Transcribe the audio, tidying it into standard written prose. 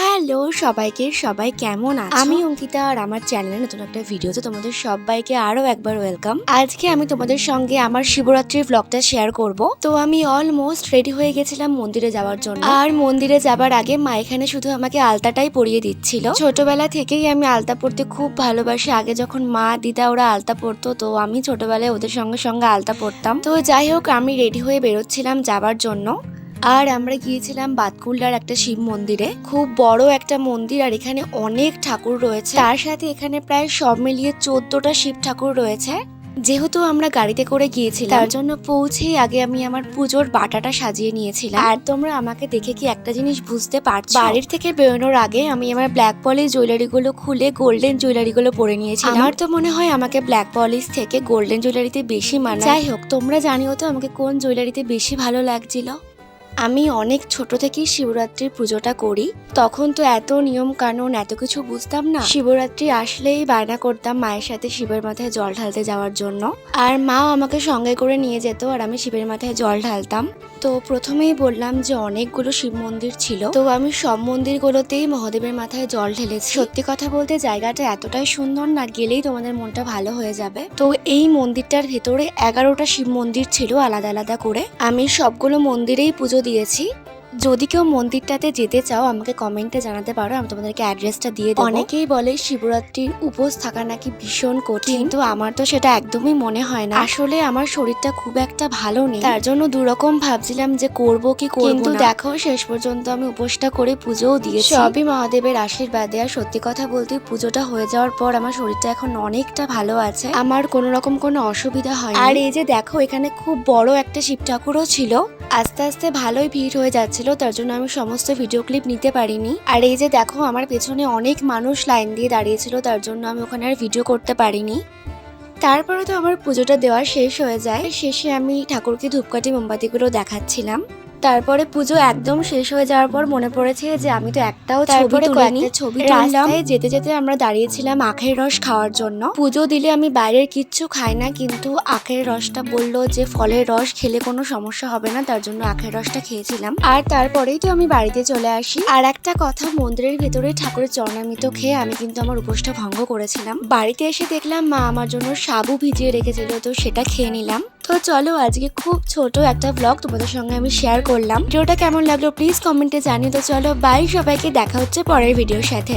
Hello সবাইকে, সবাই কেমন আছো? আমি অঙ্কিতা আর আমার চ্যানেলে নতুন একটা ভিডিওতে তোমাদের সবাইকে আরো একবার ওয়েলকাম। আজকে আমি তোমাদের সঙ্গে আমার শিবরাত্রির ব্লগটা শেয়ার করব। তো আমি অলমোস্ট রেডি হয়ে গেছিলাম মন্দিরে যাওয়ার জন্য। আর মন্দিরে যাবার আগে মা এখানে শুধু আমাকে আলতাটাই পরিয়ে দিচ্ছিল। ছোটবেলা থেকেই আমি আলতা পরতে খুব ভালোবাসি। আগে যখন মা দিদা ওরা আলতা পরতো, তো আমি ছোটবেলায় ওদের সঙ্গে সঙ্গে আলতা পরতাম। তো যাই হোক, আমি রেডি হয়ে বেরোচ্ছিলাম যাবার জন্য। আর আমরা গিয়েছিলাম বাতকুল্লার একটা শিব মন্দিরে। খুব বড় একটা মন্দির, আর এখানে অনেক ঠাকুর রয়েছে। তার সাথে এখানে প্রায় সব মিলিয়ে 14টা শিব ঠাকুর রয়েছে। যেহেতু আমরা গাড়িতে করে গিয়েছিলাম, তার জন্য পৌঁছেই আগে আমি আমার পুজোর বাটাটা সাজিয়ে নিয়েছিলাম। আর তোমরা আমাকে দেখে কি একটা জিনিস বুঝতে পারছো? বাড়ির থেকে বেরোনোর আগে আমি আমার ব্ল্যাক পলিশ জুয়েলারি গুলো খুলে গোল্ডেন জুয়েলারি গুলো পরে নিয়েছিলাম। আমার তো মনে হয় আমাকে ব্ল্যাক পলিশ থেকে গোল্ডেন জুয়েলারিতে বেশি মানায়। যাই হোক, তোমরা জানিও তো আমাকে কোন জুয়েলারিতে বেশি ভালো লাগছিল। আমি অনেক ছোট থেকেই শিবরাত্রির পুজোটা করি। তখন তো এত নিয়ম কানুন এত কিছু বুঝতাম না। শিবরাত্রি আসলেই বায়না করতাম মায়ের সাথে শিবের মাথায় জল ঢালতে যাওয়ার জন্য। আর মাও আমাকে সঙ্গে করে নিয়ে যেত, আর আমি শিবের মাথায় জল ঢালতাম। তো প্রথমেই বললাম যে অনেকগুলো শিব মন্দির ছিল। তো আমি সব মন্দিরগুলোতেই মহাদেবের মাথায় জল ঢেলেছি। সত্যি কথা বলতে জায়গাটা এতটাই সুন্দর না, গেলেই তোমাদের মনটা ভালো হয়ে যাবে। তো এই মন্দিরটার ভেতরে 11টা শিব মন্দির ছিল আলাদা আলাদা করে। আমি সবগুলো মন্দিরেই পুজো দিয়েছি। যদি কেউ মন্দিরটাতে যেতে চাও আমাকে কমেন্টে জানাতে পারো, আমি তোমাদেরকে অ্যাড্রেসটা দিয়ে দেবো। অনেকেই বলে শিবরাত্রির উপোস থাকা নাকি ভীষণ কঠিন, কিন্তু আমার তো সেটা একদমই মনে হয় না। আসলে আমার শরীরটা খুব একটা ভালো নেই, তার জন্য দুরকম ভাবছিলাম যে করবো কি করবো না। কিন্তু দেখো, শেষ পর্যন্ত আমি উপোসটা করে পুজোও দিয়েছি। সবই মহাদেবের আশীর্বাদে। আর সত্যি কথা বলতে পুজোটা হয়ে যাওয়ার পর আমার শরীরটা এখন অনেকটা ভালো আছে। আমার কোনো রকম কোনো অসুবিধা হয়। আর এই যে দেখো, এখানে খুব বড় একটা শিব ঠাকুরও ছিল। আস্তে আস্তে ভালোই ভিড় হয়ে যাচ্ছিল, তার জন্য আমি সমস্ত ভিডিও ক্লিপ নিতে পারিনি। আর এই যে দেখো, আমার পেছনে অনেক মানুষ লাইন দিয়ে দাঁড়িয়েছিল, তার জন্য আমি ওখানে আর ভিডিও করতে পারিনি। তারপরে তো আমার পুজোটা দেওয়া শেষ হয়ে যায়। শেষে আমি ঠাকুরকে ধূপকাঠি মোমবাতিগুলো দেখাচ্ছিলাম। তারপরে পুজো একদম শেষ হয়ে যাওয়ার পর মনে পড়েছে যে আমি তো একটাও ছবি তুলিনি। রাস্তায় যেতে যেতে আমরা দাঁড়িয়েছিলাম আখের রস খাওয়ার জন্য। পুজো দিলে আমি বাইরের কিচ্ছু খাই না, কিন্তু আখের রসটা বললো যে ফলের রস খেলে কোনো সমস্যা হবে না, তার জন্য আখের রসটা খেয়েছিলাম। আর তারপরেই তো আমি বাড়িতে চলে আসি। আর একটা কথা, মন্দিরের ভেতরে ঠাকুরের চরণামৃত খেয়ে আমি কিন্তু আমার উপোসটা ভঙ্গ করেছিলাম। বাড়িতে এসে দেখলাম মা আমার জন্য সাবু ভিজিয়ে রেখেছিল, তো সেটা খেয়ে নিলাম। তো চলো, আজকে খুব ছোট একটা ব্লগ তোমাদের সঙ্গে আমি শেয়ার করলাম। ভিডিওটা কেমন লাগলো প্লিজ কমেন্টে জানিয়ে। তো চলো, বাই সবাইকে, দেখা হচ্ছে পরের ভিডিওর সাথে।